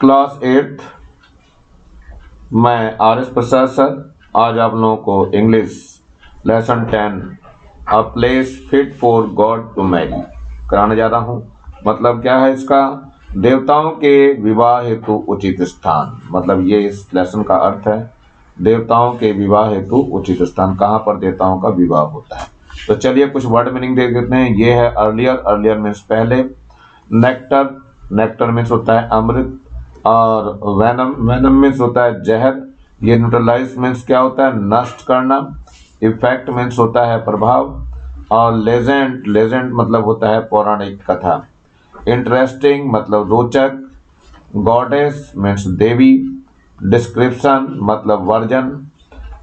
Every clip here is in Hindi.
क्लास 8th मैं आर एस प्रसाद सर आज आप लोगों को English lesson 10 a place fit for god to marry कराने जा रहा हूँ। मतलब क्या है इसका? देवताओं के विवाह हेतु उचित स्थान। मतलब ये इस लेसन का अर्थ है, देवताओं के विवाह हेतु उचित स्थान। कहाँ पर देवताओं का विवाह होता है? तो चलिए कुछ वर्ड मीनिंग देख देते हैं। ये है अर्लियर, अर्लियर मीन्स पहले। नेक्टर, नेक्टर मीन्स होता है अमृत। और वेनम, वेनम मीन्स होता है जहर। ये न्यूट्रलाइज मीन्स क्या होता है? नष्ट करना। इफेक्ट मीन्स होता है प्रभाव। और लेजेंड, लेजेंड मतलब होता है पौराणिक कथा। इंटरेस्टिंग मतलब रोचक। गॉडेस मीन्स देवी। डिस्क्रिप्शन मतलब वर्जन।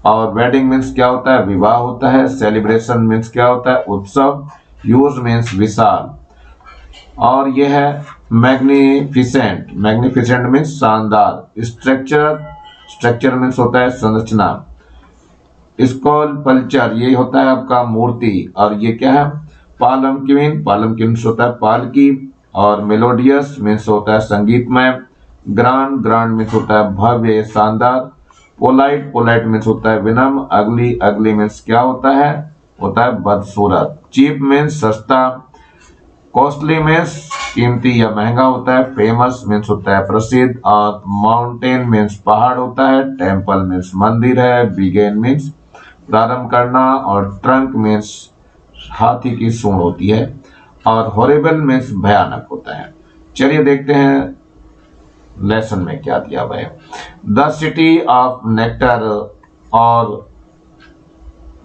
और वेडिंग मीन्स क्या होता है? विवाह होता है। सेलिब्रेशन मीन्स क्या होता है? उत्सव। ह्यूज मीन्स विशाल। और यह है मैग्निफिसेंट, मैग्निफिसेंट मीन्स शानदार। स्ट्रक्चर, स्ट्रक्चर मीन्स होता है संरचना। स्कल्पचर ये होता है आपका मूर्ति। और ये क्या है? पालमकिन, पालमकिन होता है पालकी। और मेलोडियस मीन्स होता है संगीतमय। ग्रांड, ग्रांड मीन्स होता है भव्य शानदार। पोलाइट, पोलाइट मीन्स होता है विनम्र। अगली, अगली मीन्स क्या होता है? होता है बदसूरत। चीप मीन्स सस्ता। कॉस्टली मीन्स कीमती या महंगा होता है। फेमस मीन्स होता है प्रसिद्ध। और माउंटेन मीन्स पहाड़ होता है। टेम्पल मीन्स मंदिर है। बिगेन मीन्स प्रारंभ करना। और ट्रंक मीन्स हाथी की सूंड होती है। और हॉरिबल मीन्स भयानक होता है। चलिए देखते हैं लेसन में क्या दिया हुआ है। द सिटी ऑफ नेक्टर और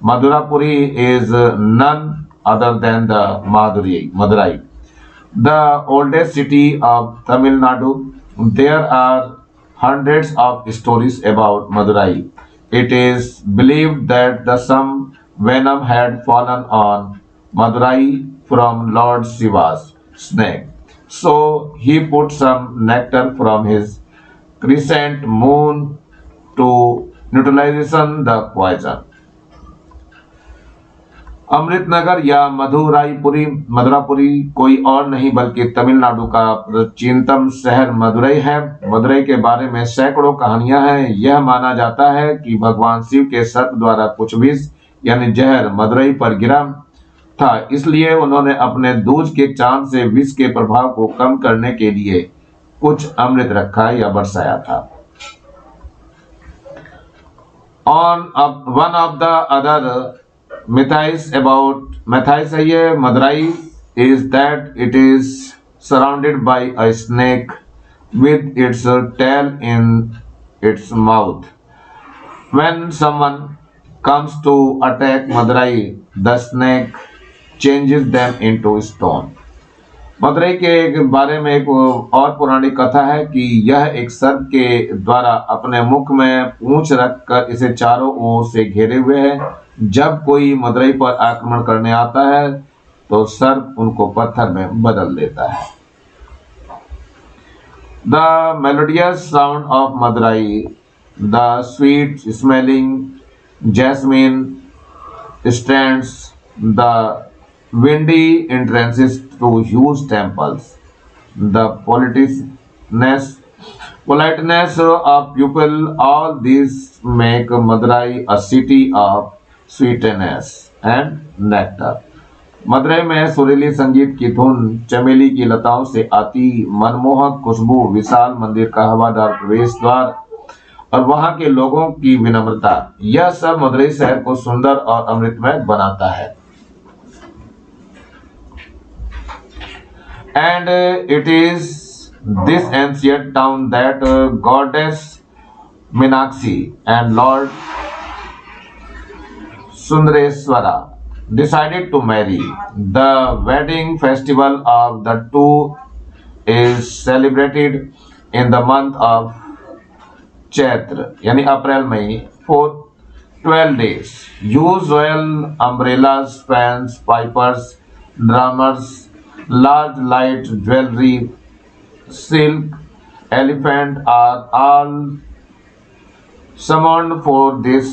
Madhurapuri is none other than the Madurai, the oldest city of Tamil Nadu. There are hundreds of stories about Madurai. It is believed that some venom had fallen on Madurai from Lord Shiva's snake. So he put some nectar from his crescent moon to neutralization the poison. Amritnagar या मधुराईपुरी, मधुरापुरी कोई और नहीं बल्कि तमिलनाडु का प्राचीनतम शहर मदुरई है। मदुरई के बारे में सैकड़ों कहानियां हैं। यह माना जाता है कि भगवान शिव के सर्प द्वारा कुछ विष यानी जहर मदुरई पर गिरा था, इसलिए उन्होंने अपने दूज के चांद से विष के प्रभाव को कम करने के लिए कुछ अमृत रखा या बरसाया था। On one of the other myths about Madurai is that it is surrounded by a snake with its tail in its mouth. When someone comes to attack Madurai, the snake changes them into stone. Madurai के बारे में एक और पौराणिक कथा है कि यह एक सर्प के द्वारा अपने मुख में पूंछ रखकर इसे चारों ओर से घेरे हुए है। जब कोई मदुरई पर आक्रमण करने आता है तो सर्प उनको पत्थर में बदल देता है। The melodious sound of Madurai, the sweet smelling jasmine stands, द windy entrances to huge temples, the politeness of people, all these make Madurai a city of sweetness and nectar. Madurai में सुरीली संगीत की धुन, चमेली की लताओं से आती मनमोहक खुशबू, विशाल मंदिर का हवादार प्रवेश द्वार और वहां के लोगों की विनम्रता, यह सब मदुरई शहर को सुंदर और अमृतमय बनाता है। And it is this ancient town that goddess Meenakshi and Lord Sundareswara decided to marry. The wedding festival of the two is celebrated in the month of Chaitra, यानी अप्रैल मई, for 12 days. Usual umbrellas, fans, pipers, drummers, large light jewelry, silk, elephant are all summoned for this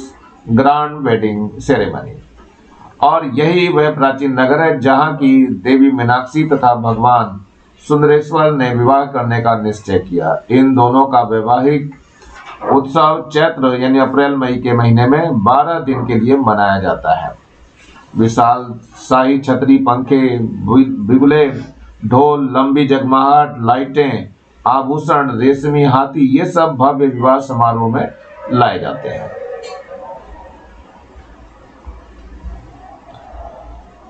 grand wedding ceremony. और यही वह प्राचीन नगर है जहाँ की देवी मीनाक्षी तथा भगवान सुंदरेश्वर ने विवाह करने का निश्चय किया। इन दोनों का वैवाहिक उत्सव चैत्र यानी अप्रैल मई के महीने में 12 दिन के लिए मनाया जाता है। विशाल शाही छतरी, पंखे, बिगुले, ढोल, लंबी जगमगाहट लाइटें, आभूषण, रेशमी हाथी, ये सब भव्य विवाह समारोह में लाए जाते हैं।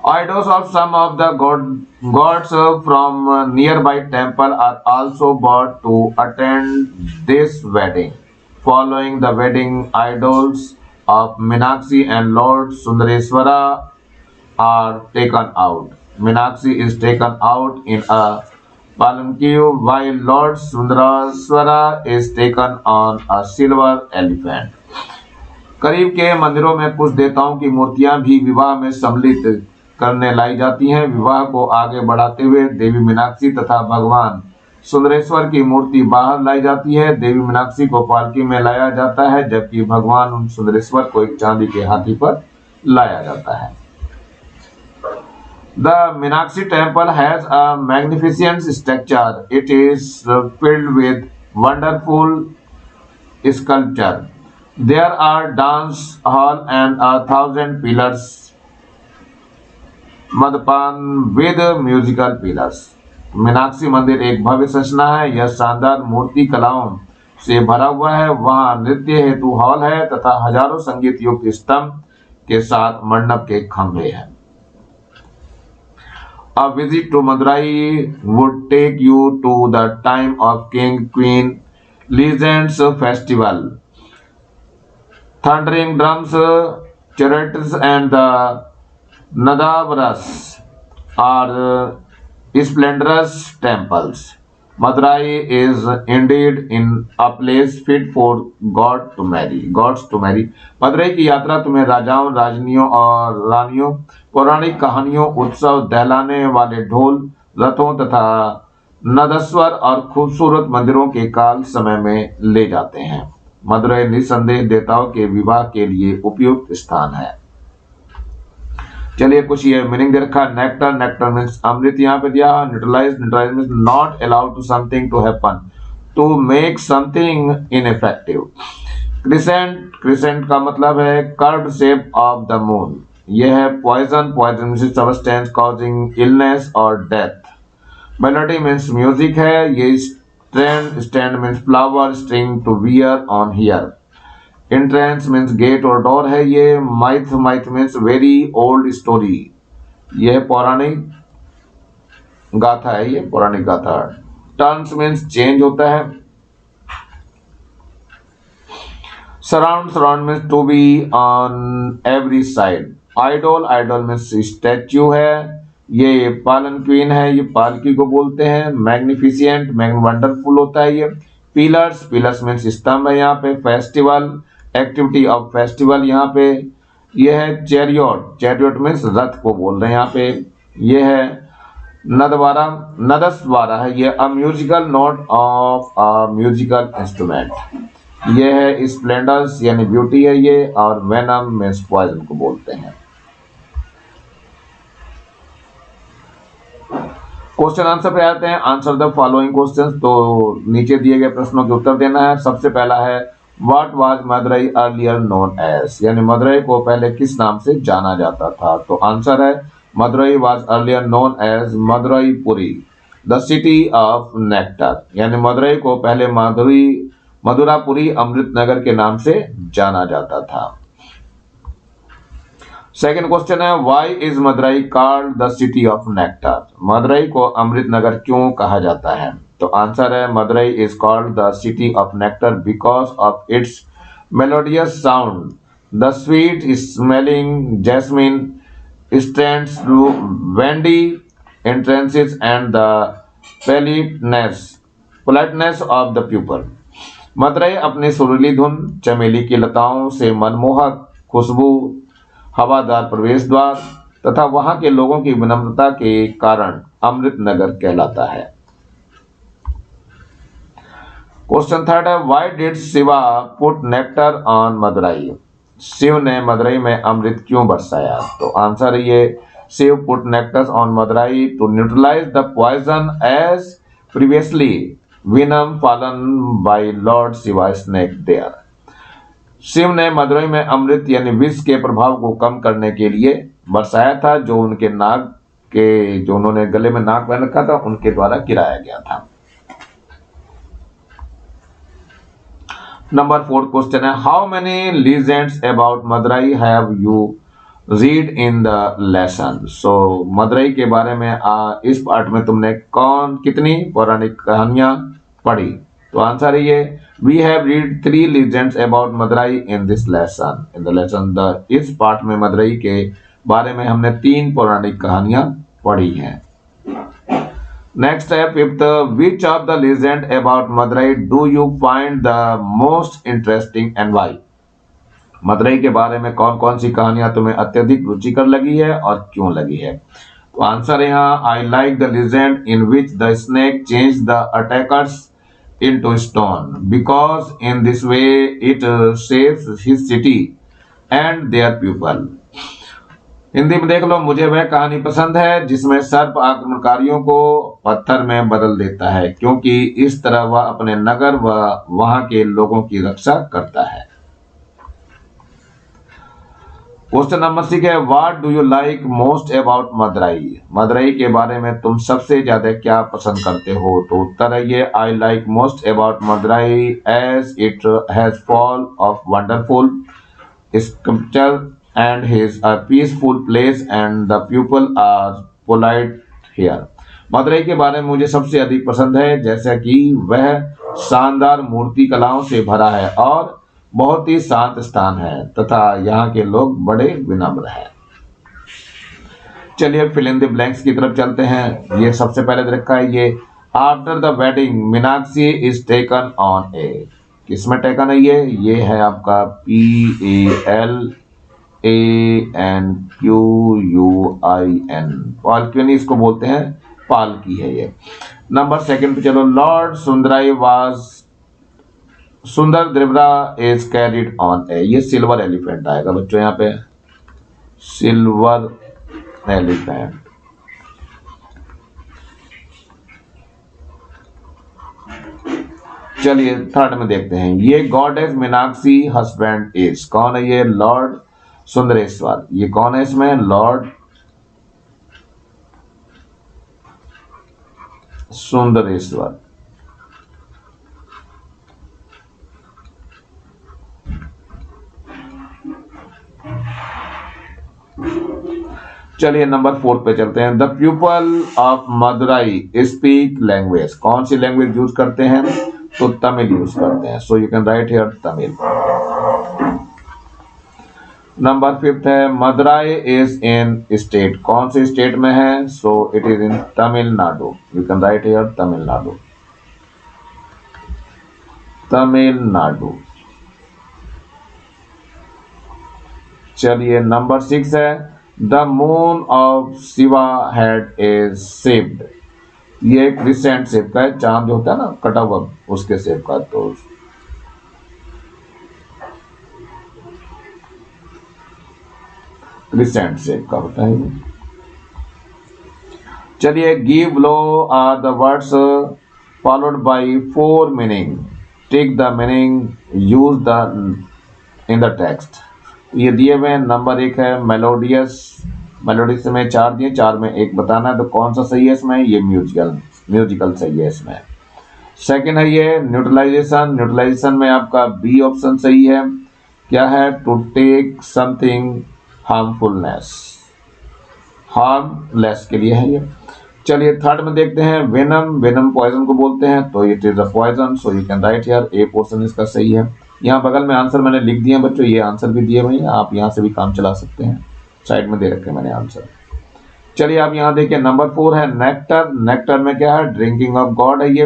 Idols of some of the gods from nearby temple are also brought to attend this wedding. Following the wedding, idols of Meenakshi and Lord Sundareswara are taken out. Meenakshi is taken out in a palanquin while Lord Sundareswara is taken on a silver elephant. करीब के मंदिरों में कुछ देवताओं की मूर्तियां भी विवाह में सम्मिलित करने लाई जाती हैं। विवाह को आगे बढ़ाते हुए देवी मीनाक्षी तथा भगवान सुंदरेश्वर की मूर्ति बाहर लाई जाती है। देवी मीनाक्षी को पालकी में लाया जाता है, जबकि भगवान सुंदरेश्वर को एक चांदी के हाथी पर लाया जाता है। The Meenakshi temple has a magnificent structure. It is filled with wonderful sculpture. There are dance hall and 1,000 pillars mandapam with musical pillars. Meenakshi मंदिर एक भव्य संरचना है। यह शानदार मूर्ति कलाओं से भरा हुआ है। वहाँ नृत्य हेतु हॉल है तथा हजारों संगीत युक्त स्तंभ के साथ मंडप के खंभे हैं। A visit to Madurai would take you to the time of King Queen Legends Festival. Thundering drums, chariots and the Nadavaras are splendorous temples. Madurai is indeed in a place fit for gods to marry. Madurai की यात्रा तुम्हें राजाओं, राजनियों और रानियों, पौराणिक कहानियों, उत्सव, दहलाने वाले ढोल, रथों तथा नदस्वर और खूबसूरत मंदिरों के काल समय में ले जाते हैं। मदुरई निसंदेह देवताओं के विवाह के लिए उपयुक्त स्थान है। चलिए कुछ ये मीनिंग दे रखा। नेक्टर मीन्स अमृत यहाँ पे दिया। Neutralise means not allowed to something to happen, to make something ineffective. Crescent का मतलब है curved shape of the moon. यह है poison means substance causing illness और डेथ। मेलोडी मीन्स म्यूजिक है। ये stand means flower string to wear on here. Entrance means gate और डोर है। ये myth means very old story. यह पौराणिक गाथा है। ये पौराणिक गाथा। टर्न्स मीन्स चेंज होता है। Surround means to be on every side. Idol means statue है। ये पालनक्वीन है, ये पालकी को बोलते हैं। मैग्निफिशिएंट वंडरफुल होता है। ये पिलर्स मीन्स स्तंभ है। यहाँ पे फेस्टिवल एक्टिविटी ऑफ फेस्टिवल यहाँ पे ये है। चैरियट मीन्स रथ को बोल रहे हैं यहाँ पे। ये है नदस्वारा है। ये a musical note of a musical instrument. ये है स्प्लेंडर्स यानी ब्यूटी है ये। और वेनम मीन्स पॉइजन को बोलते हैं। क्वेश्चन आंसर पे आते हैं। Answer the following questions. तो नीचे दिए गए प्रश्नों के उत्तर देना है। सबसे पहला है what was Madurai earlier known as, यानी मदुरई को पहले किस नाम से जाना जाता था। तो आंसर है Madurai was earlier known as Maduraipuri the city of nectar, यानी मदुरई को पहले मधुरापुरी अमृत नगर के नाम से जाना जाता था। सेकंड क्वेश्चन है why is Madurai called the city of nectar, Madurai को अमृत नगर क्यों कहा जाता है। तो आंसर है Madurai is called the city of nectar because of its melodious sound, the sweet smelling jasmine stands windy entrances and the politeness of the people. Madurai अपनी सुरीली धुन, चमेली की लताओं से मनमोहक खुशबू, हवादार प्रवेश द्वार तथा वहां के लोगों की विनम्रता के कारण अमृत नगर कहलाता है। क्वेश्चन थर्ड है why did Shiva put nectar on Madurai, Shiva ने मदुरई में अमृत क्यों बरसाया। तो आंसर है ये Shiv put nectar on Madurai to neutralize the poison as previously venom fallen by Lord Shiva snake there. Shiv ने मदुरई में अमृत यानी विष के प्रभाव को कम करने के लिए बरसाया था, जो उनके नाग के जो उन्होंने गले में नाग पहन रखा था उनके द्वारा गिराया गया था। नंबर 4 क्वेश्चन है, how many legends about Madurai have you read in the lesson. So Madurai के बारे में इस पार्ट में तुमने कितनी पौराणिक कहानियां पढ़ी। तो आंसर है ये, we have read 3 legends about Madurai in this lesson. In the lesson इस पार्ट में मदुरई के बारे में हमने 3 पौराणिक कहानियां पढ़ी हैं। नेक्स्ट है 5th, which of the legend about Madurai do you find the most interesting and why. Madurai के बारे में कौन कौन सी कहानियां तुम्हें अत्यधिक रुचिकर लगी है और क्यों लगी है। तो आंसर है यहाँ, I like the legend in which the snake change the attackers into stone, because in this way it saves his city and their people. Hindi में देख लो, मुझे वह कहानी पसंद है जिसमें सर्प आक्रमणकारियों को पत्थर में बदल देता है, क्योंकि इस तरह वह अपने नगर व वहां के लोगों की रक्षा करता है। क्वेश्चन नंबर 6 है, what do you like most about Madurai. Madurai के बारे में तुम सबसे ज्यादा क्या पसंद करते हो। तो उत्तर है ये, I like most about Madurai as it has full of wonderful sculpture and is a peaceful place and the people are polite here. Madurai के बारे में मुझे सबसे अधिक पसंद है जैसा कि वह शानदार मूर्ति कलाओं से भरा है और बहुत ही शांत स्थान है तथा यहाँ के लोग बड़े विनम्र हैं। चलिए फिल इन द ब्लैंक्स की तरफ चलते हैं। ये सबसे पहले रखा है ये, after the wedding Meenakshi is taken on a. किसमें टेकन है ये है आपका PALANQUIN, पालकिनी इसको बोलते हैं, पालकी है ये। नंबर 2 पे चलो, लॉर्ड सुंदराई वाज सुंदर द्रिवरा इज कैरिड ऑन ए। ये सिल्वर एलिफेंट आएगा बच्चों, यहाँ पे सिल्वर एलिफेंट। चलिए 3rd में देखते हैं, ये गॉडेस मीनाक्षी हस्बैंड इज। कौन है ये? लॉर्ड सुंदरेश्वर। ये कौन है इसमें? लॉर्ड सुंदरेश्वर। चलिए नंबर 4 पे चलते हैं, the people of Madurai speak language. कौन सी लैंग्वेज यूज करते हैं? तो तमिल यूज करते हैं। सो you can write here Tamil. Number 5 है, मदुरई इज इन स्टेट। कौन से स्टेट में है? So it is in Tamil Nadu. You can write here Tamil Nadu. Tamil Nadu. चलिए नंबर 6 है, the moon of Shiva head is shaped. ये एक क्रिसेंट शेप का है, चांद जो होता है ना कटा हुआ उसके शेप का। तो क्रिसेंट शेप का होता है ये। चलिए, give low are the words followed by 4 meaning, take the meaning, use the in the text. ये दिए हुए। नंबर 1 है मेलोडियस। मेलोडियस में 4 दिए, 4 में 1 बताना है। तो कौन सा सही है इसमें? ये म्यूजिकल सही है इसमें। 2nd है ये न्यूट्रलाइजेशन। न्यूट्रलाइजेशन में आपका बी ऑप्शन सही है। क्या है? To take something harmfulness, harmless के लिए है ये। चलिए 3rd में देखते हैं, वेनम। वेनम पॉइजन को बोलते हैं, तो it is a poison. So you can write here a portion इसका सही है। यहाँ बगल में आंसर मैंने लिख दिए हैं बच्चों, ये आंसर भी दिए हुए हैं, आप यहाँ से भी काम चला सकते हैं। साइड में दे रखे हैं मैंने आंसर। चलिए आप यहाँ देखिए, नंबर 4 है नेक्टर। नेक्टर में क्या है? ड्रिंकिंग ऑफ गॉड है ये।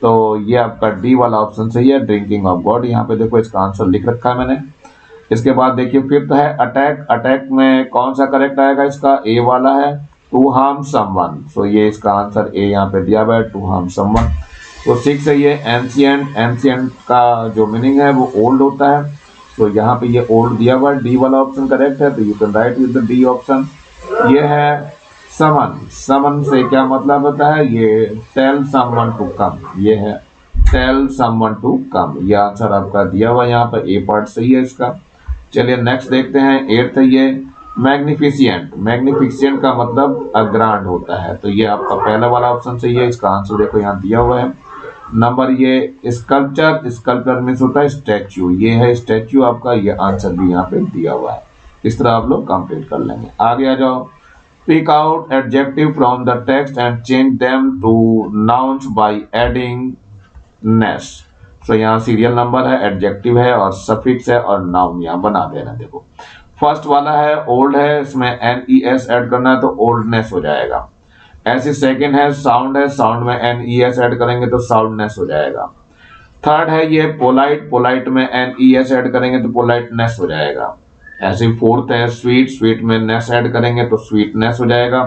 तो ये आपका डी वाला ऑप्शन सही है, ड्रिंकिंग ऑफ गॉड। यहाँ पे देखो इसका आंसर लिख रखा है मैंने। इसके बाद देखिए 5th है अटैक। अटैक में कौन सा करेक्ट आएगा इसका? ए वाला है, टू हार्म समवन। सो ये इसका आंसर ए यहाँ पे दिया हुआ है, टू हार्म समवन। तो 6 है ये एंशिएंट। एंशिएंट का जो मीनिंग है वो ओल्ड होता है। तो यहाँ पे ये ओल्ड दिया हुआ है, डी वाला ऑप्शन करेक्ट है। तो you can right with the D option. ये है समन। समन से क्या मतलब होता है, ये टेल समवन टू कम, ये है टेल समवन टू कम। ये आंसर आपका दिया हुआ यहाँ पर, ए पार्ट सही है इसका। चलिए नेक्स्ट देखते हैं, 8th है ये मैग्निफिशिएंट। मैग्निफिशिएंट का मतलब अग्रांड होता है, तो ये आपका पहला वाला ऑप्शन सही है। इसका आंसर देखो यहाँ दिया हुआ है। नंबर ये स्कल्पचर, स्कल्पचर मीन्स होता है स्टैच्यू, ये है स्टैच्यू आपका, ये आंसर भी यहाँ पे दिया हुआ है। इस तरह आप लोग कंप्लीट कर लेंगे। आगे आ जाओ, pick out adjective from the text and change them to nouns by adding ness. तो यहाँ सीरियल नंबर है, एडजेक्टिव है और सफिक्स है और नाउन यहाँ बना देना। देखो फर्स्ट वाला है ओल्ड है, इसमें NES ऐड करना है तो ओल्डनेस हो जाएगा। ऐसे सेकंड है साउंड है, साउंड में NES ऐड करेंगे तो साउंडनेस हो जाएगा। थर्ड है ये पोलाइट, पोलाइट में NES ऐड करेंगे तो पोलाइटनेस हो जाएगा। ऐसे फोर्थ है स्वीट, स्वीट में नेस ऐड करेंगे तो स्वीटनेस हो जाएगा।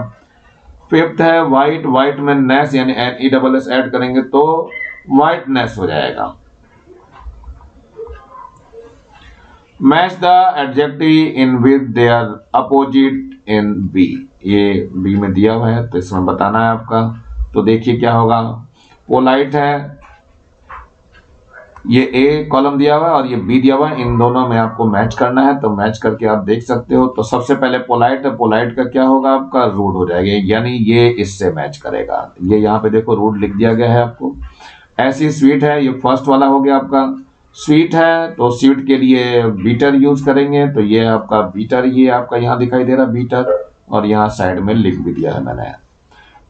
फिफ्थ है वाइट, वाइट में नेस यानी NESS ऐड करेंगे तो वाइटनेस हो जाएगा। Match the adjective in with their opposite in B, ये बी में दिया हुआ है तो इसमें बताना है आपका। तो देखिए क्या होगा, पोलाइट है, ये ए कॉलम दिया हुआ है और ये बी दिया हुआ है, इन दोनों में आपको मैच करना है। तो मैच करके आप देख सकते हो। तो सबसे पहले पोलाइट है, पोलाइट का क्या होगा आपका रूड हो जाएगा, यानी ये इससे मैच करेगा। ये यहाँ पे देखो रूड लिख दिया गया है आपको। ऐसी स्वीट है, ये फर्स्ट वाला हो गया आपका। स्वीट है तो स्वीट के लिए बीटर यूज करेंगे, तो ये आपका बीटर, ये आपका यहाँ दिखाई दे रहा बीटर, और यहाँ साइड में लिख भी दिया है मैंने।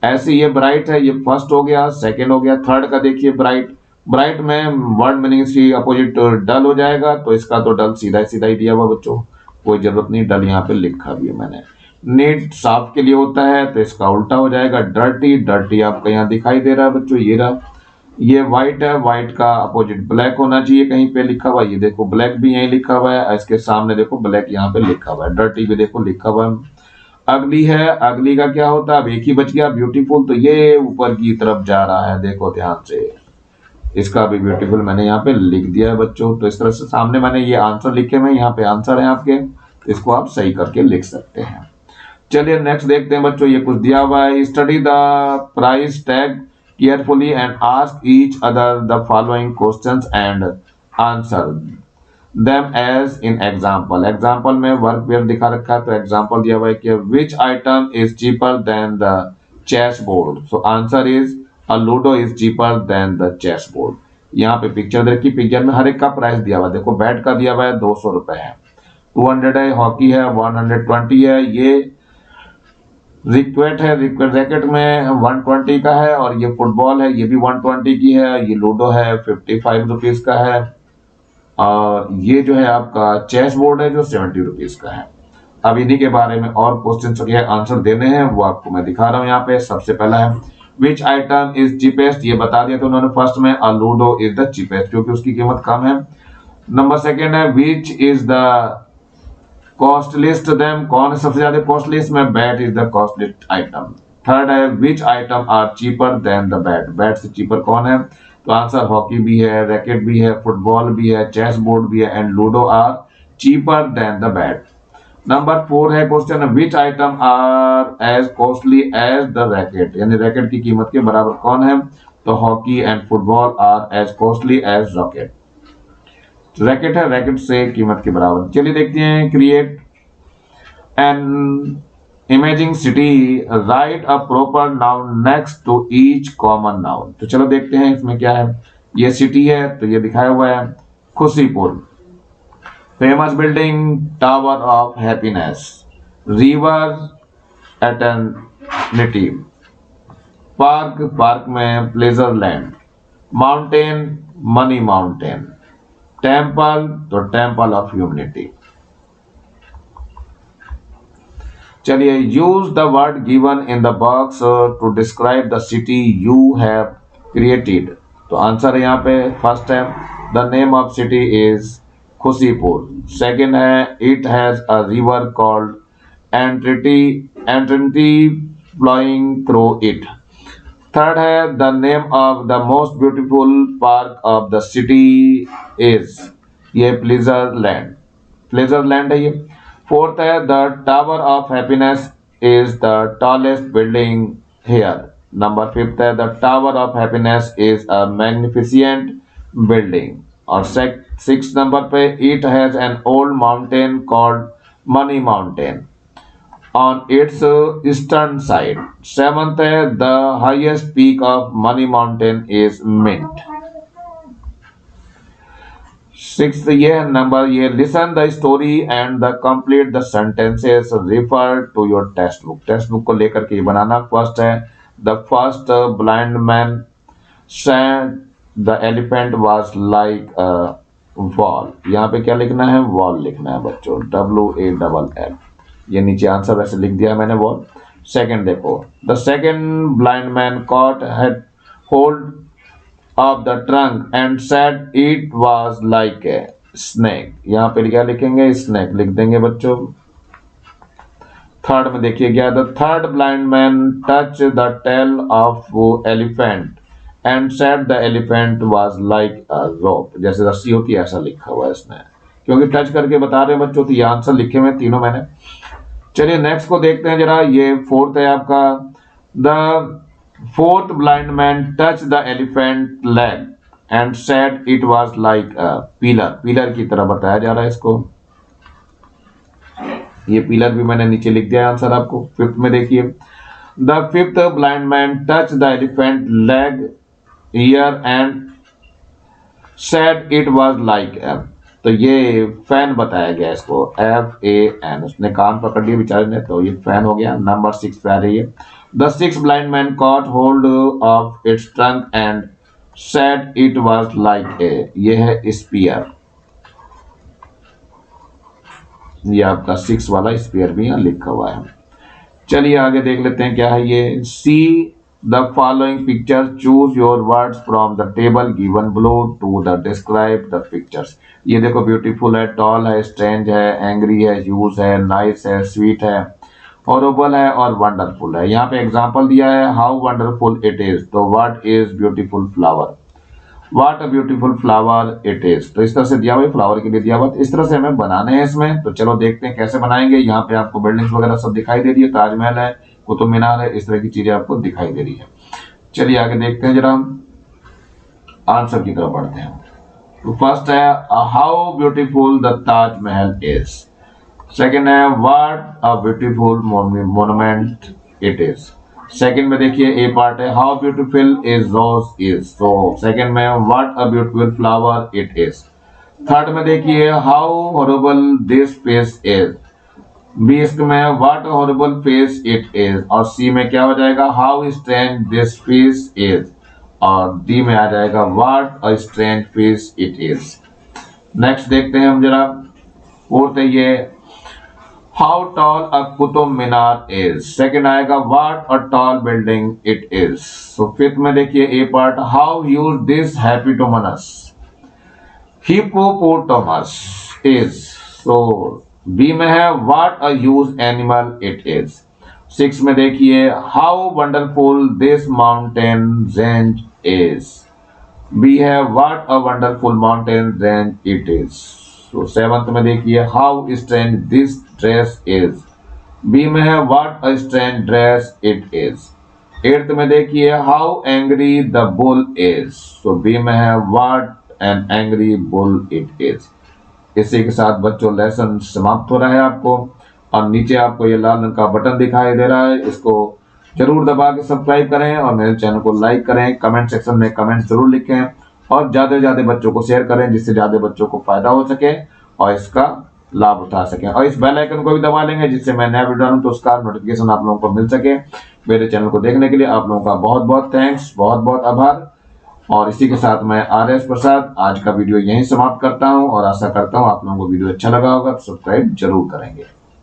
ऐसे ये ब्राइट है, ये फर्स्ट हो गया, सेकंड हो गया। थर्ड का देखिए ब्राइट, ब्राइट में वर्ड मीनिंग की अपोजिट डल हो जाएगा, तो इसका तो डल सीधा सीधा ही दिया हुआ बच्चों, कोई जरूरत नहीं, डल यहाँ पे लिखा भी है मैंने। नीट साफ के लिए होता है तो इसका उल्टा हो जाएगा डर्टी, डर्टी आपका यहाँ दिखाई दे रहा है बच्चों, ये रहा। ये व्हाइट है, व्हाइट का अपोजिट ब्लैक होना चाहिए, कहीं पे लिखा हुआ, ये देखो ब्लैक भी यहीं लिखा हुआ है, इसके सामने देखो ब्लैक यहाँ पे लिखा हुआ है। डर्टी भी देखो लिखा हुआ है। अगली है, अगली का क्या होता है, अब एक ही बच गया ब्यूटीफुल, तो ये ऊपर की तरफ जा रहा है, देखो ध्यान से, इसका भी ब्यूटीफुल मैंने यहाँ पे लिख दिया है बच्चों। तो इस तरह से सामने मैंने ये आंसर लिखे हुए, यहाँ पे आंसर है आपके, इसको आप सही करके लिख सकते हैं। चलिए नेक्स्ट देखते हैं बच्चों, ये कुछ दिया हुआ है, study the price tag carefully and ask each other the following questions and answer them as in example. Example में वर्क वेयर दिखा रखा है, तो एग्जाम्पल दिया हुआ है कि which item is cheaper than the chess board. So answer is a ludo is cheaper than the chess board. यहाँ पे पिक्चर देखिए, पिक्चर में हर एक का प्राइस दिया हुआ है। देखो बैट का दिया हुआ है 200 रुपए है, 200 है, हॉकी है 120 है, ये रिक्वेट है, रैकेट में 120 का है, और ये फुटबॉल है, ये भी 120 की है, ये लूडो है 55 रुपीज का है, और ये जो है आपका चेस बोर्ड है जो 70 रुपीज का है। अब इन्हीं के बारे में और क्वेश्चन के आंसर देने हैं, वो आपको मैं दिखा रहा हूँ यहाँ पे। सबसे पहला है विच आइटम इज चीपेस्ट, ये बता दिया तो उन्होंने फर्स्ट में, uh ludo is the cheapest क्योंकि उसकी कीमत कम है। नंबर सेकेंड है which is the costliest them, कौन है सबसे ज्यादा कॉस्टली, इसमें bat is the costliest item. Third है which item are cheaper than the bat, bat से चीपर कौन है, तो आंसर हॉकी भी है, रैकेट भी है, फुटबॉल भी है, चेस बोर्ड भी है, and ludo are cheaper than the bat. Number 4 है question, which item are as costly as the racket, यानी रैकेट की कीमत के बराबर कौन है, तो hockey and football are as costly as rocket. Racket है, रैकेट से कीमत के बराबर। चलिए देखते हैं, create an imaging city, write a proper noun next to each common noun. तो चलो देखते हैं इसमें क्या है। ये सिटी है तो ये दिखाया हुआ है Khushipur, famous building tower of happiness, river eternity, park, park में pleasure land, mountain money mountain, temple तो टेम्पल ऑफ ह्यूमनिटी। चलिए use the word given in the box to describe the city you have created. तो आंसर यहाँ पे फर्स्ट है the name of city is Khushipur. Second है it has a river called eternity flowing through it. Third है the name of the most beautiful park of the city is, ये प्लेजर लैंड है ये। फोर्थ है the tower of happiness is the tallest building here. Number 5 है the tower of happiness is a magnificent building. और 6 नंबर पे it has an old mountain called money mountain on its eastern side. 7th है the highest peak of Money Mountain is Mint. 6th ये नंबर ये listen the story and the complete the sentences refer to your textbook. Text book को लेकर के बनाना। फर्स्ट है the first blind man said the elephant was like a wall. यहाँ पे क्या लिखना है? wall लिखना है बच्चों, WALL। ये नीचे आंसर वैसे लिख दिया मैंने वॉल। सेकंड देखो the second blind man caught had hold of the trunk and said it was like a snake. यहाँ पे क्या लिखेंगे? स्नेक लिख देंगे बच्चों। थर्ड में देखिए क्या the third blind man touch the tail of elephant and said the elephant was like a rope. जैसे रस्सी होती है ऐसा लिखा हुआ है इसमें, क्योंकि टच करके बता रहे हैं बच्चों, तो ये आंसर लिखे हुए तीनों मैंने। चलिए नेक्स्ट को देखते हैं जरा। ये फोर्थ है आपका the fourth blind man touch the elephant leg and said it was like a pillar. Pillar की तरह बताया जा रहा है इसको। ये पिलर भी मैंने नीचे लिख दिया आंसर आपको। फिफ्थ में देखिए the fifth blind man touch the elephant leg year and said it was like अ, तो ये फैन बताया गया इसको, FAN। उसने कान पकड़ लिए बेचारे ने, तो ये फैन हो गया। नंबर 6 पे आ रही है the six blind man cot hold of its trunk and said it was like ए, ये है स्पीयर। ये आपका 6 वाला स्पीयर भी यहाँ लिखा हुआ है। चलिए आगे देख लेते हैं क्या है ये। सी the following picture, choose your words from the table given below to the describe the pictures। ये देखो ब्यूटीफुल है, टॉल है, स्ट्रेंज है, एंग्री है, ह्यूज है, नाइस है, स्वीट है, हॉरिबल है और वंडरफुल है। यहाँ पे एग्जांपल दिया है हाउ वंडरफुल इट इज, तो what is beautiful flower, what a beautiful flower it is. तो इस तरह से दिया हुआ, फ्लावर के लिए दिया हुआ। इस तरह से हमें बनाने हैं इसमें। तो चलो देखते हैं कैसे बनाएंगे। यहाँ पे आपको बिल्डिंग्स वगैरह सब दिखाई दे रही है, ताजमहल है, कुतुब मीनार है, इस तरह की चीजें आपको दिखाई दे रही है। चलिए आगे देखते हैं जरा, आंसर की तरफ बढ़ते हैं। तो फर्स्ट है how beautiful the Taj Mahal is. Second है what a beautiful monument it is. Second में देखिए ए पार्ट है how beautiful is rose is, तो सेकंड में what a beautiful flower it is. Third में देखिए how horrible this face is. B में what horrible face it is. और सी में क्या हो जाएगा how strange this face is. और डी में आ जाएगा what a strange face it is. Next देखते हैं हम जरा। फोर्थ है ये how tall a Qutub Minar is. Second आएगा what a tall building it is. So fifth में देखिए A part how huge this happytomus hippopotamus is. So B में है what a huge animal it is. 6 में देखिए how wonderful this mountain range is. B है what a wonderful mountain range it is. So 7th में देखिए how strange this dress is. B में है what a strange dress it is. 8th में देखिए how angry the bull is. So B में है what an angry bull it is. इसी के साथ बच्चों लेसन समाप्त हो रहा है आपको। और नीचे आपको ये लाल रंग का बटन दिखाई दे रहा है, इसको जरूर दबा के सब्सक्राइब करें और मेरे चैनल को लाइक करें। कमेंट सेक्शन में कमेंट्स जरूर लिखें और ज्यादा से ज्यादा बच्चों को शेयर करें, जिससे ज्यादा बच्चों को फायदा हो सके और इसका लाभ उठा सकें। और इस बेल आइकन को भी दबा लेंगे, जिससे मैं नया वीडियो डालूं तो उसका नोटिफिकेशन आप लोगों को मिल सके। मेरे चैनल को देखने के लिए आप लोगों का बहुत बहुत थैंक्स, बहुत बहुत आभार। और इसी के साथ मैं RS प्रसाद आज का वीडियो यहीं समाप्त करता हूं और आशा करता हूं आप लोगों को वीडियो अच्छा लगा होगा, तो सब्सक्राइब जरूर करेंगे।